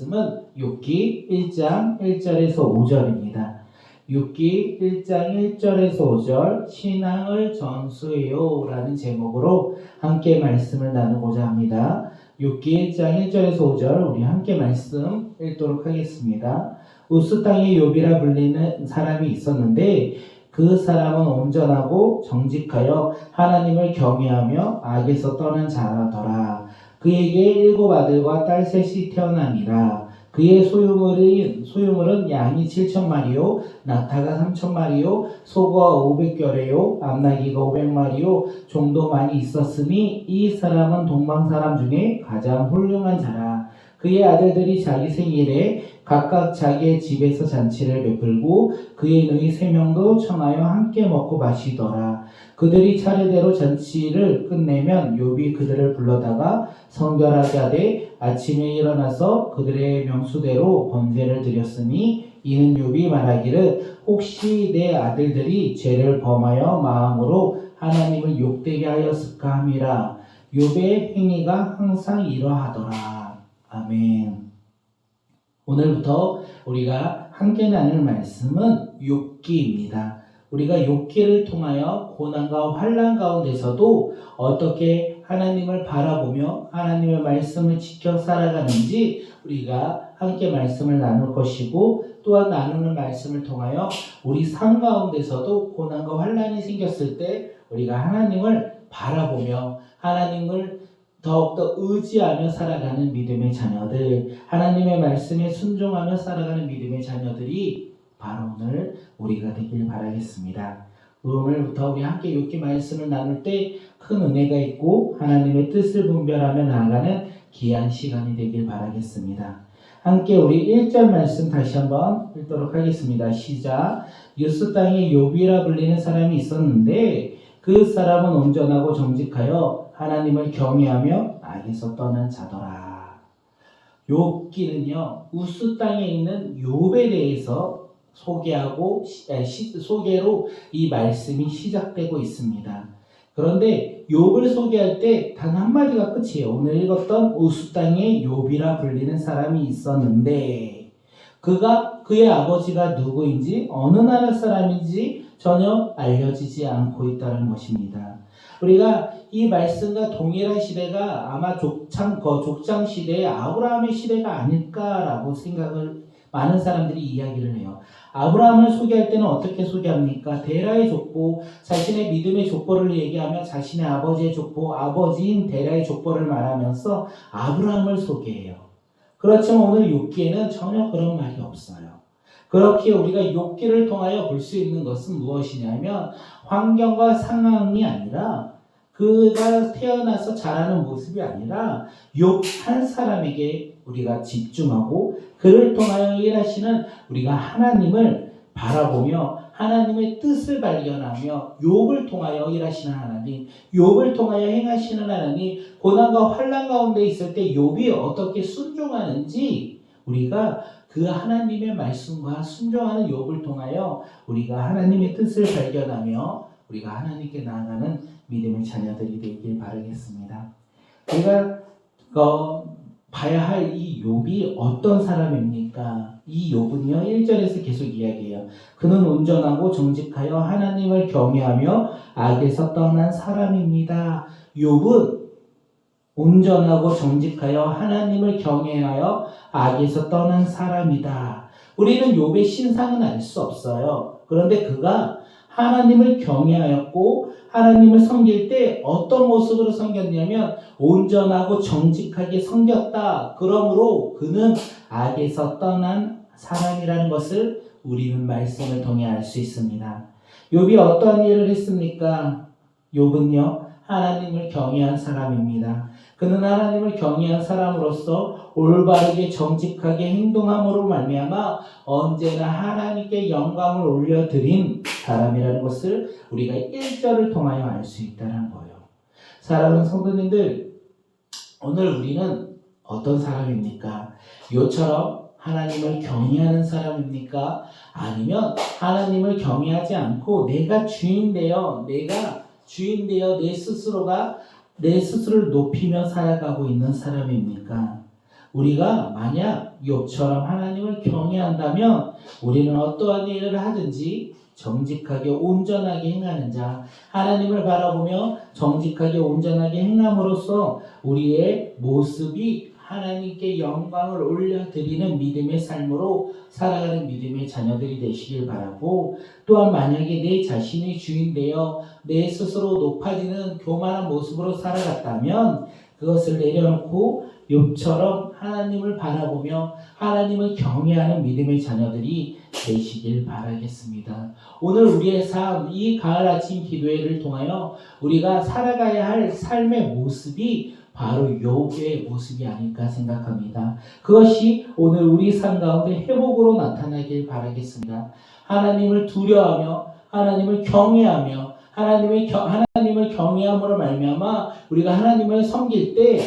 말씀은 욥기 1장 1절에서 5절입니다. 욥기 1장 1절에서 5절 신앙을 전수해요 라는 제목으로 함께 말씀을 나누고자 합니다. 욥기 1장 1절에서 5절 우리 함께 말씀 읽도록 하겠습니다. 우스 땅의 욥이라 불리는 사람이 있었는데 그 사람은 온전하고 정직하여 하나님을 경외하며 악에서 떠난 자라더라. 그에게 7 아들과 딸 셋이 태어나니라. 그의 소유물은 양이 7,000마리요, 낙타가 3,000마리요, 소가 500결이요, 암나귀가 500마리요, 종도 많이 있었으니 이 사람은 동방사람 중에 가장 훌륭한 자라. 그의 아들들이 자기 생일에 각각 자기의 집에서 잔치를 베풀고 그의 누이 3명도 청하여 함께 먹고 마시더라. 그들이 차례대로 잔치를 끝내면 욥이 그들을 불러다가 성결하게 하되 아침에 일어나서 그들의 명수대로 번제를 드렸으니 이는 욥이 말하기를 혹시 내 아들들이 죄를 범하여 마음으로 하나님을 욕되게 하였을까 함이라. 욥의 행위가 항상 이러하더라. 아멘. 오늘부터 우리가 함께 나눌 말씀은 욥기입니다. 우리가 욥기를 통하여 고난과 환난 가운데서도 어떻게 하나님을 바라보며 하나님의 말씀을 지켜 살아가는지 우리가 함께 말씀을 나눌 것이고, 또한 나누는 말씀을 통하여 우리 삶 가운데서도 고난과 환난이 생겼을 때 우리가 하나님을 바라보며 하나님을 더욱더 의지하며 살아가는 믿음의 자녀들, 하나님의 말씀에 순종하며 살아가는 믿음의 자녀들이 바로 오늘 우리가 되길 바라겠습니다. 오늘부터 우리 함께 욥기 말씀을 나눌 때 큰 은혜가 있고 하나님의 뜻을 분별하며 나아가는 귀한 시간이 되길 바라겠습니다. 함께 우리 1절 말씀 다시 한번 읽도록 하겠습니다. 시작. 우스 땅에 욥이라 불리는 사람이 있었는데 그 사람은 온전하고 정직하여 하나님을 경외하며 악에서 떠난 자더라. 욥기는요, 우스 땅에 있는 욥에 대해서 소개로 이 말씀이 시작되고 있습니다. 그런데 욥을 소개할 때 단 한마디가 끝이에요. 오늘 읽었던 우스 땅에 욥이라 불리는 사람이 있었는데 그의 아버지가 누구인지 어느 나라 사람인지 전혀 알려지지 않고 있다는 것입니다. 우리가 이 말씀과 동일한 시대가 아마 족장 시대의 아브라함의 시대가 아닐까라고 생각을 많은 사람들이 이야기를 해요. 아브라함을 소개할 때는 어떻게 소개합니까? 데라의 족보, 자신의 믿음의 족보를 얘기하며 자신의 아버지의 족보, 아버지인 데라의 족보를 말하면서 아브라함을 소개해요. 그렇지만 오늘 욥기에는 전혀 그런 말이 없어요. 그렇게 우리가 욥기를 통하여 볼 수 있는 것은 무엇이냐면 환경과 상황이 아니라 그가 태어나서 자라는 모습이 아니라 욥 한 사람에게 우리가 집중하고 그를 통하여 일하시는 우리가 하나님을 바라보며 하나님의 뜻을 발견하며 욥을 통하여 일하시는 하나님, 욥을 통하여 행하시는 하나님, 고난과 환난 가운데 있을 때 욥이 어떻게 순종하는지 우리가 그 하나님의 말씀과 순종하는 욥을 통하여 우리가 하나님의 뜻을 발견하며 우리가 하나님께 나아가는 믿음의 자녀들이 되길 바라겠습니다. 우리가 봐야 할 이 욥이 어떤 사람입니까? 이 욥은요 1절에서 계속 이야기해요. 그는 온전하고 정직하여 하나님을 경외하며 악에서 떠난 사람입니다. 욥은 온전하고 정직하여 하나님을 경외하여 악에서 떠난 사람이다. 우리는 욥의 신상은 알 수 없어요. 그런데 그가 하나님을 경외하였고 하나님을 섬길 때 어떤 모습으로 섬겼냐면 온전하고 정직하게 섬겼다. 그러므로 그는 악에서 떠난 사람이라는 것을 우리는 말씀을 통해 알 수 있습니다. 욥이 어떠한 일을 했습니까? 욥은요 하나님을 경외한 사람입니다. 그는 하나님을 경외한 사람으로서 올바르게 정직하게 행동함으로 말미암아 언제나 하나님께 영광을 올려드린 사람이라는 것을 우리가 1절을 통하여 알 수 있다는 거예요. 사랑하는 성도님들, 오늘 우리는 어떤 사람입니까? 요처럼 하나님을 경외하는 사람입니까? 아니면 하나님을 경외하지 않고 내가 주인되어 내 스스로를 높이며 살아가고 있는 사람입니까? 우리가 만약 욥처럼 하나님을 경외한다면 우리는 어떠한 일을 하든지 정직하게 온전하게 행하는 자, 하나님을 바라보며 정직하게 온전하게 행함으로써 우리의 모습이 하나님께 영광을 올려드리는 믿음의 삶으로 살아가는 믿음의 자녀들이 되시길 바라고, 또한 만약에 내 자신이 주인 되어 내 스스로 높아지는 교만한 모습으로 살아갔다면 그것을 내려놓고 욥처럼 하나님을 바라보며 하나님을 경외하는 믿음의 자녀들이 되시길 바라겠습니다. 오늘 우리의 삶, 이 가을 아침 기도회를 통하여 우리가 살아가야 할 삶의 모습이 바로 욥의 모습이 아닐까 생각합니다. 그것이 오늘 우리 삶 가운데 회복으로 나타나길 바라겠습니다. 하나님을 두려워하며 하나님을 경외하며 하나님을 경외함으로 말미암아 우리가 하나님을 섬길 때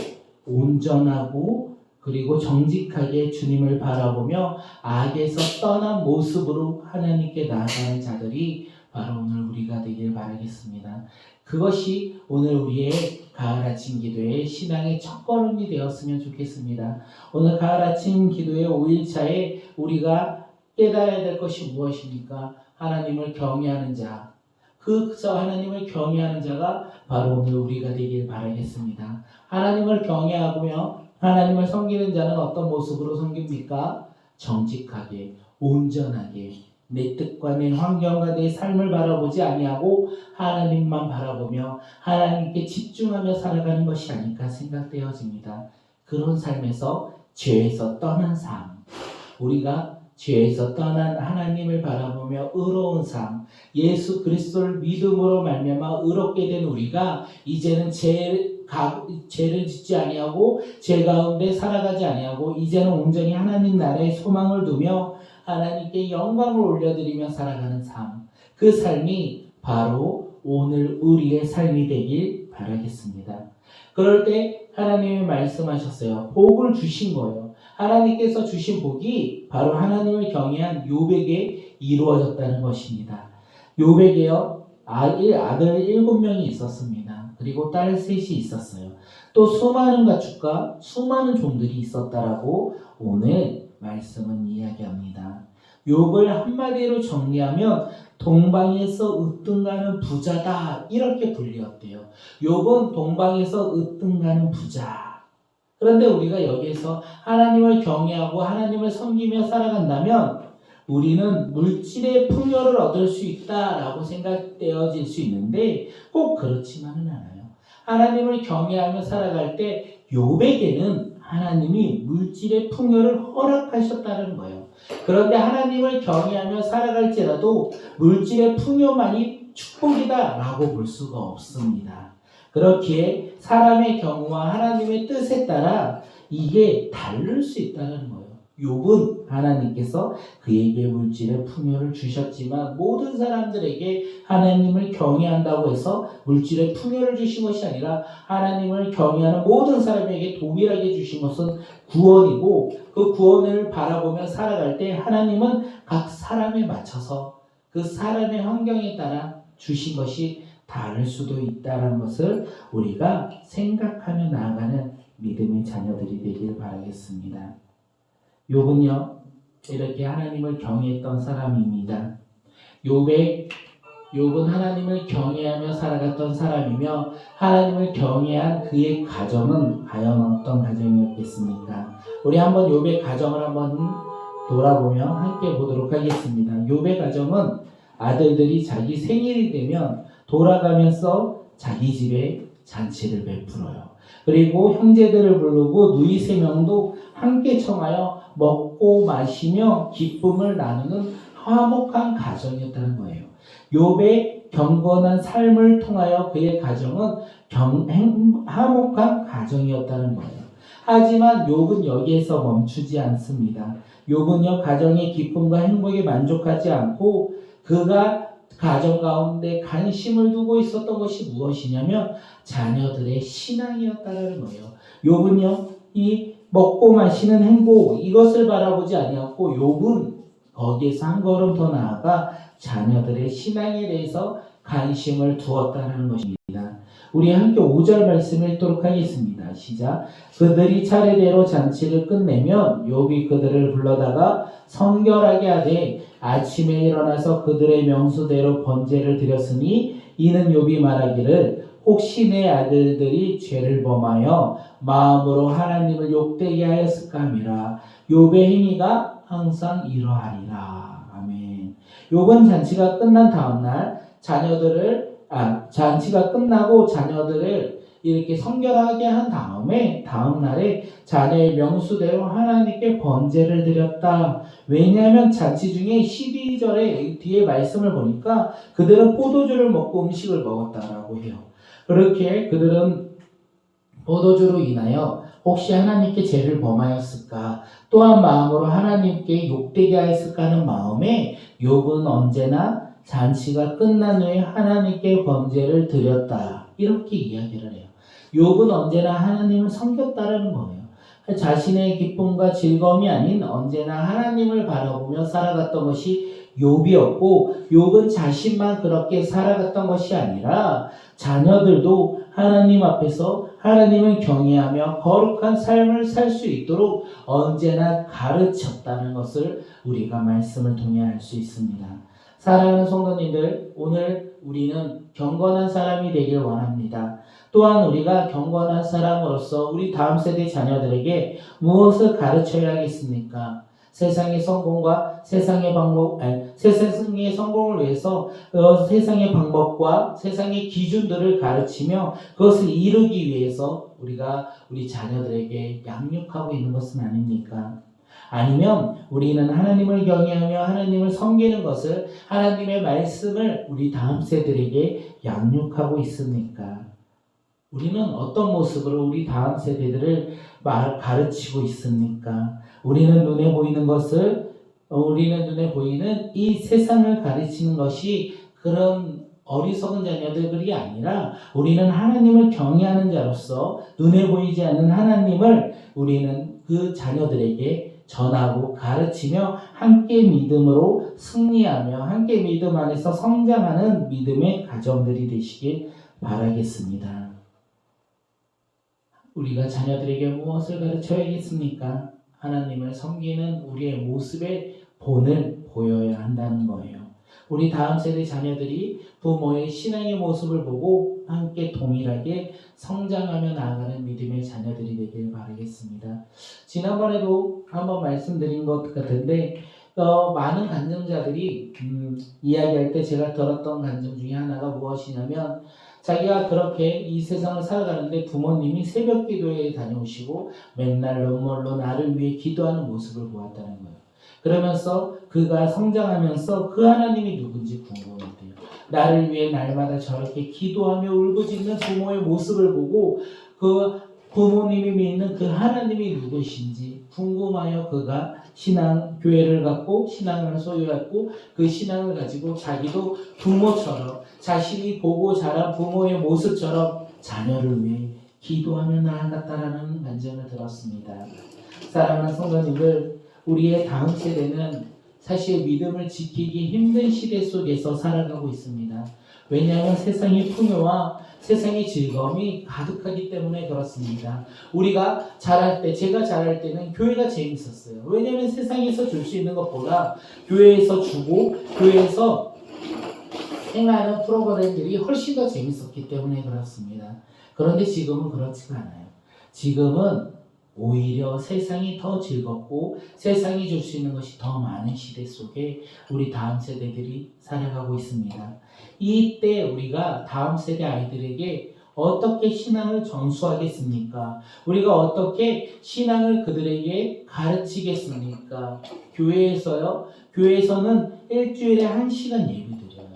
온전하고 그리고 정직하게 주님을 바라보며 악에서 떠난 모습으로 하나님께 나아가는 자들이 바로 오늘 우리가 되길 바라겠습니다. 그것이 오늘 우리의 가을 아침 기도의 신앙의 첫걸음이 되었으면 좋겠습니다. 오늘 가을 아침 기도의 5일차에 우리가 깨달아야 될 것이 무엇입니까? 하나님을 경외하는 자. 그저 하나님을 경외하는 자가 바로 오늘 우리가 되길 바라겠습니다. 하나님을 경외하며 하나님을 섬기는 자는 어떤 모습으로 섬깁니까? 정직하게, 온전하게, 내 뜻과 내 환경과 내 삶을 바라보지 아니하고 하나님만 바라보며 하나님께 집중하며 살아가는 것이 아닐까 생각되어집니다. 그런 삶에서 죄에서 떠난 삶, 우리가 죄에서 떠난 하나님을 바라보며 의로운 삶, 예수 그리스도를 믿음으로 말미암아 의롭게 된 우리가 이제는 죄를 짓지 아니하고 죄 가운데 살아가지 아니하고 이제는 온전히 하나님 나라에 소망을 두며 하나님께 영광을 올려드리며 살아가는 삶, 그 삶이 바로 오늘 우리의 삶이 되길 바라겠습니다. 그럴 때 하나님이 말씀하셨어요. 복을 주신 거예요. 하나님께서 주신 복이 바로 하나님을 경외한 욥에게 이루어졌다는 것입니다. 욥에게요, 아들 7명이 있었습니다. 그리고 딸 3이 있었어요. 또 수많은 가축과 수많은 종들이 있었다라고 오늘 말씀은 이야기합니다. 욥을 한마디로 정리하면 동방에서 으뜸가는 부자다, 이렇게 불리었대요. 욥은 동방에서 으뜸가는 부자. 그런데 우리가 여기에서 하나님을 경외하고 하나님을 섬기며 살아간다면 우리는 물질의 풍요를 얻을 수 있다라고 생각되어질 수 있는데 꼭 그렇지만은 않아요. 하나님을 경외하며 살아갈 때 욥에게는 하나님이 물질의 풍요를 허락하셨다는 거예요. 그런데 하나님을 경외하며 살아갈지라도 물질의 풍요만이 축복이다라고 볼 수가 없습니다. 그렇기에 사람의 경우와 하나님의 뜻에 따라 이게 다를 수 있다는 거예요. 욥은 하나님께서 그에게 물질의 풍요를 주셨지만 모든 사람들에게 하나님을 경외한다고 해서 물질의 풍요를 주신 것이 아니라 하나님을 경외하는 모든 사람에게 동일하게 주신 것은 구원이고, 그 구원을 바라보며 살아갈 때 하나님은 각 사람에 맞춰서 그 사람의 환경에 따라 주신 것이 다를 수도 있다는 것을 우리가 생각하며 나아가는 믿음의 자녀들이 되길 바라겠습니다. 욥은요, 이렇게 하나님을 경외했던 사람입니다. 욥은 하나님을 경외하며 살아갔던 사람이며 하나님을 경외한 그의 가정은 과연 어떤 가정이었겠습니까? 우리 한번 욥의 가정을 한번 돌아보며 함께 보도록 하겠습니다. 욥의 가정은 아들들이 자기 생일이 되면 돌아가면서 자기 집에 잔치를 베풀어요. 그리고 형제들을 부르고 누이 3명도 함께 청하여 먹고 마시며 기쁨을 나누는 화목한 가정이었다는 거예요. 욥의 경건한 삶을 통하여 그의 가정은 화목한 가정이었다는 거예요. 하지만 욥은 여기에서 멈추지 않습니다. 욥은요, 가정의 기쁨과 행복에 만족하지 않고 그가 가정 가운데 관심을 두고 있었던 것이 무엇이냐면 자녀들의 신앙이었다는 거예요. 욥은요, 이 먹고 마시는 행복, 이것을 바라보지 아니었고 욥은 거기에서 한 걸음 더 나아가 자녀들의 신앙에 대해서 관심을 두었다는 것입니다. 우리 함께 5절 말씀 읽도록 하겠습니다. 시작. 그들이 차례대로 잔치를 끝내면 욥이 그들을 불러다가 성결하게 하되 아침에 일어나서 그들의 명수대로 번제를 드렸으니 이는 욥이 말하기를 혹시 내 아들들이 죄를 범하여 마음으로 하나님을 욕되게 하였을까 함이라. 욥의 행위가 항상 이러하리라. 아멘. 욥은 잔치가 끝난 다음날 잔치가 끝나고 자녀들을 이렇게 성결하게 한 다음날에 자녀의 명수대로 하나님께 번제를 드렸다. 왜냐하면 잔치 중에 12절에 뒤에 말씀을 보니까 그들은 포도주를 먹고 음식을 먹었다라고 해요. 그렇게 그들은 포도주로 인하여 혹시 하나님께 죄를 범하였을까, 또한 마음으로 하나님께 욕되게 하였을까 하는 마음에 욥은 언제나 잔치가 끝난 후에 하나님께 번제를 드렸다. 이렇게 이야기를 해요. 욥은 언제나 하나님을 섬겼다라는 거예요. 자신의 기쁨과 즐거움이 아닌 언제나 하나님을 바라보며 살아갔던 것이 욥이었고, 욥은 자신만 그렇게 살아갔던 것이 아니라 자녀들도 하나님 앞에서 하나님을 경외하며 거룩한 삶을 살 수 있도록 언제나 가르쳤다는 것을 우리가 말씀을 통해 알 수 있습니다. 사랑하는 성도님들, 오늘 우리는 경건한 사람이 되길 원합니다. 또한 우리가 경건한 사람으로서 우리 다음 세대 자녀들에게 무엇을 가르쳐야 하겠습니까? 세상의 성공과 세상의 성공을 위해서 세상의 방법과 세상의 기준들을 가르치며 그것을 이루기 위해서 우리가 우리 자녀들에게 양육하고 있는 것은 아닙니까? 아니면 우리는 하나님을 경외하며 하나님을 섬기는 것을, 하나님의 말씀을 우리 다음 세대들에게 양육하고 있습니까? 우리는 어떤 모습으로 우리 다음 세대들을 가르치고 있습니까? 우리는 눈에 보이는 이 세상을 가르치는 것이 그런 어리석은 자녀들이 아니라 우리는 하나님을 경외하는 자로서 눈에 보이지 않는 하나님을 우리는 그 자녀들에게 전하고 가르치며 함께 믿음으로 승리하며 함께 믿음 안에서 성장하는 믿음의 가정들이 되시길 바라겠습니다. 우리가 자녀들에게 무엇을 가르쳐야겠습니까? 하나님을 섬기는 우리의 모습의 본을 보여야 한다는 거예요. 우리 다음 세대 자녀들이 부모의 신앙의 모습을 보고 함께 동일하게 성장하며 나아가는 믿음의 자녀들이 되길 바라겠습니다. 지난번에도 한번 말씀드린 것 같은데 많은 간증자들이 이야기할 때 제가 들었던 간증 중에 하나가 무엇이냐면, 자기가 그렇게 이 세상을 살아가는데 부모님이 새벽 기도에 다녀오시고 맨날 눈물로 나를 위해 기도하는 모습을 보았다는 거예요. 그러면서 그가 성장하면서 그 하나님이 누군지 궁금했대요. 나를 위해 날마다 저렇게 기도하며 울부짖는 부모의 모습을 보고 그 부모님이 믿는 그 하나님이 누구신지 궁금하여 그가 교회를 갖고 신앙을 소유했고 그 신앙을 가지고 자기도 부모처럼 자신이 보고 자란 부모의 모습처럼 자녀를 위해 기도하며 나아갔다라는 간증을 들었습니다. 사랑하는 성도님들, 우리의 다음 세대는 사실 믿음을 지키기 힘든 시대 속에서 살아가고 있습니다. 왜냐하면 세상의 풍요와 세상의 즐거움이 가득하기 때문에 그렇습니다. 우리가 제가 자랄 때는 교회가 재밌었어요. 왜냐하면 세상에서 줄 수 있는 것보다 교회에서 주고 교회에서 행하는 프로그램들이 훨씬 더 재밌었기 때문에 그렇습니다. 그런데 지금은 그렇지가 않아요. 지금은 오히려 세상이 더 즐겁고 세상이 줄 수 있는 것이 더 많은 시대 속에 우리 다음 세대들이 살아가고 있습니다. 이때 우리가 다음 세대 아이들에게 어떻게 신앙을 전수하겠습니까? 우리가 어떻게 신앙을 그들에게 가르치겠습니까? 교회에서는 일주일에 1시간 예배 드려요.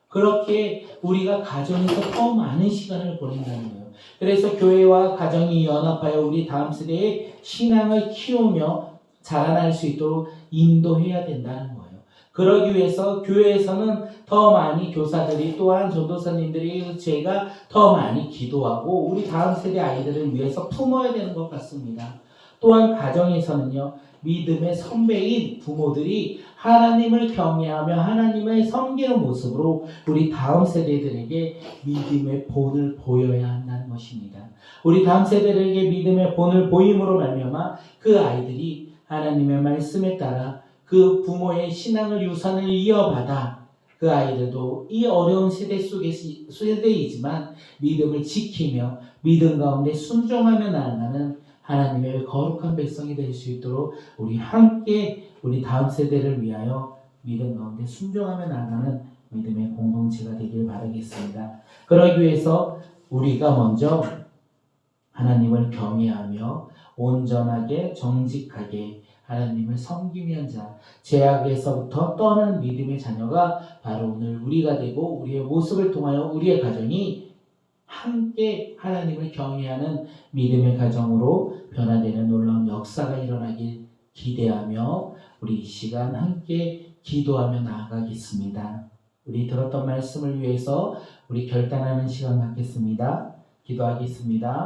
그렇게 우리가 가정에서 더 많은 시간을 보낸다는 거예요. 그래서 교회와 가정이 연합하여 우리 다음 세대의 신앙을 키우며 자라날 수 있도록 인도해야 된다는 거예요. 그러기 위해서 교회에서는 더 많이 교사들이 또한 전도사님들이 제가 더 많이 기도하고 우리 다음 세대 아이들을 위해서 품어야 되는 것 같습니다. 또한 가정에서는요, 믿음의 선배인 부모들이 하나님을 경외하며 하나님을 섬기는 모습으로 우리 다음 세대들에게 믿음의 본을 보여야 한다는 것입니다. 우리 다음 세대들에게 믿음의 본을 보임으로 말미암아 그 아이들이 하나님의 말씀에 따라 그 부모의 신앙을 유산을 이어받아 그 아이들도 이 어려운 세대이지만 믿음을 지키며 믿음 가운데 순종하며 나아가는 하나님의 거룩한 백성이 될 수 있도록 우리 함께 우리 다음 세대를 위하여 믿음 가운데 순종하며 나아가는 믿음의 공동체가 되길 바라겠습니다. 그러기 위해서 우리가 먼저 하나님을 경외하며 온전하게 정직하게 하나님을 섬기는 자, 죄악에서부터 떠난 믿음의 자녀가 바로 오늘 우리가 되고 우리의 모습을 통하여 우리의 가정이 함께 하나님을 경외하는 믿음의 가정으로 변화되는 놀라운 역사가 일어나길 기대하며 우리 이 시간 함께 기도하며 나아가겠습니다. 우리 들었던 말씀을 위해서 우리 결단하는 시간 갖겠습니다. 기도하겠습니다.